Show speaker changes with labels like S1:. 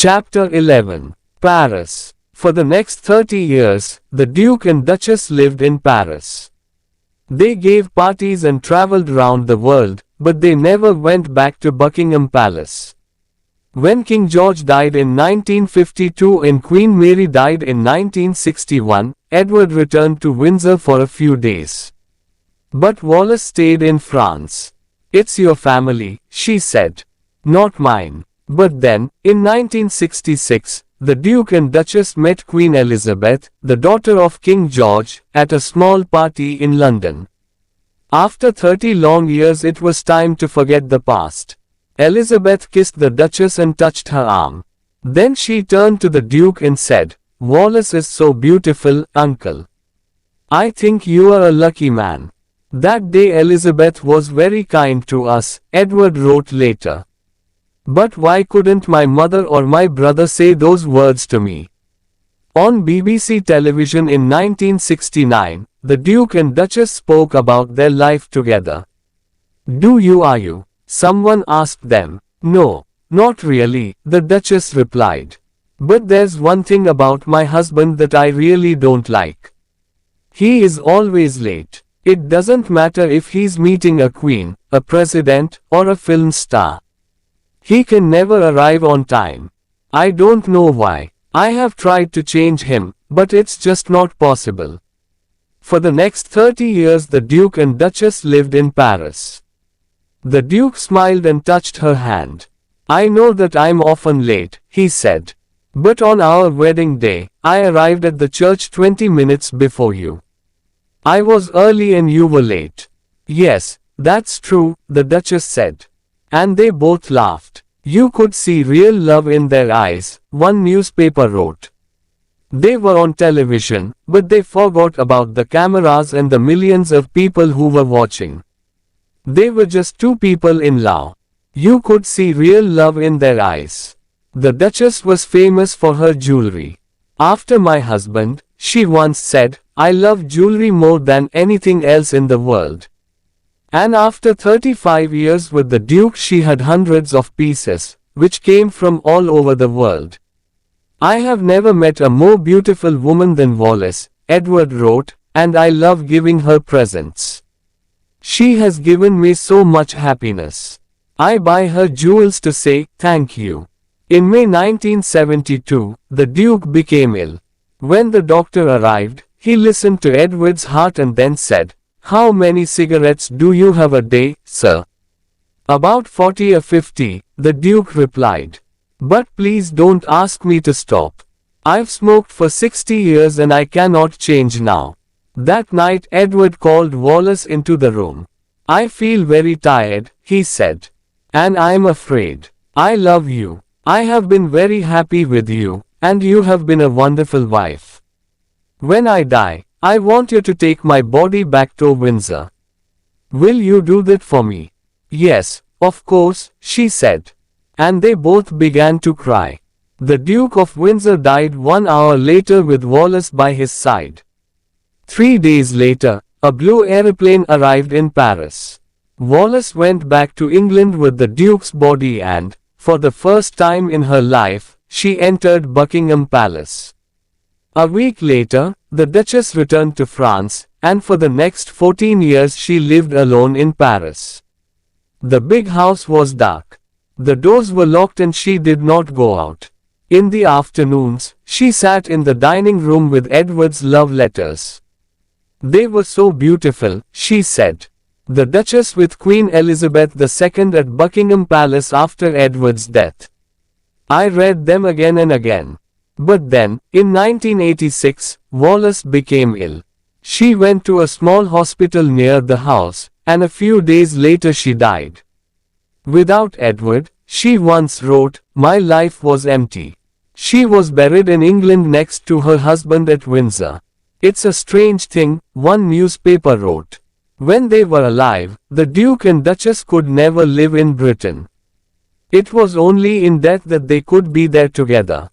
S1: Chapter 11. Paris. For the next 30 years, the Duke and Duchess lived in Paris. They gave parties and traveled round the world, but they never went back to Buckingham Palace. When King George died in 1952 and Queen Mary died in 1961, Edward returned to Windsor for a few days. But Wallis stayed in France. "It's your family," she said. "Not mine." But then, in 1966, the Duke and Duchess met Queen Elizabeth, the daughter of King George, at a small party in London. After 30 long years it was time to forget the past. Elizabeth kissed the Duchess and touched her arm. Then she turned to the Duke and said, "Wallis is so beautiful, uncle. I think you are a lucky man." "That day Elizabeth was very kind to us," Edward wrote later. "But why couldn't my mother or my brother say those words to me?" On BBC television in 1969, the Duke and Duchess spoke about their life together. "Do you are you?" someone asked them. "No, not really," the Duchess replied. "But there's one thing about my husband that I really don't like. He is always late. It doesn't matter if he's meeting a queen, a president, or a film star. He can never arrive on time. I don't know why. I have tried to change him, but it's just not possible." For the next 30 years the Duke and Duchess lived in Paris. The Duke smiled and touched her hand. "I know that I'm often late," he said. "But on our wedding day, I arrived at the church 20 minutes before you. I was early and you were late." "Yes, that's true," the Duchess said. And they both laughed. "You could see real love in their eyes," one newspaper wrote. They were on television, but they forgot about the cameras and the millions of people who were watching. They were just two people in love. You could see real love in their eyes. The Duchess was famous for her jewelry. "After my husband," she once said, "I love jewelry more than anything else in the world." And after 35 years with the Duke she had hundreds of pieces, which came from all over the world. "I have never met a more beautiful woman than Wallis," Edward wrote, "and I love giving her presents. She has given me so much happiness. I buy her jewels to say, thank you." In May 1972, the Duke became ill. When the doctor arrived, he listened to Edward's heart and then said, "How many cigarettes do you have a day, sir?" "About 40 or 50, the Duke replied. "But please don't ask me to stop. I've smoked for 60 years and I cannot change now." That night Edward called Wallis into the room. "I feel very tired," he said. "And I'm afraid. I love you. I have been very happy with you, and you have been a wonderful wife. When I die, I want you to take my body back to Windsor. Will you do that for me?" "Yes, of course," she said. And they both began to cry. The Duke of Windsor died 1 hour later with Wallis by his side. 3 days later, a blue aeroplane arrived in Paris. Wallis went back to England with the Duke's body and, for the first time in her life, she entered Buckingham Palace. A week later, the Duchess returned to France, and for the next 14 years she lived alone in Paris. The big house was dark. The doors were locked and she did not go out. In the afternoons, she sat in the dining room with Edward's love letters. "They were so beautiful," she said. The Duchess with Queen Elizabeth II at Buckingham Palace after Edward's death. "I read them again and again. But then, in 1986, Wallis became ill. She went to a small hospital near the house, and a few days later she died. Without Edward," she once wrote, "my life was empty." She was buried in England next to her husband at Windsor. "It's a strange thing," one newspaper wrote. When they were alive, the Duke and Duchess could never live in Britain. It was only in death that they could be there together.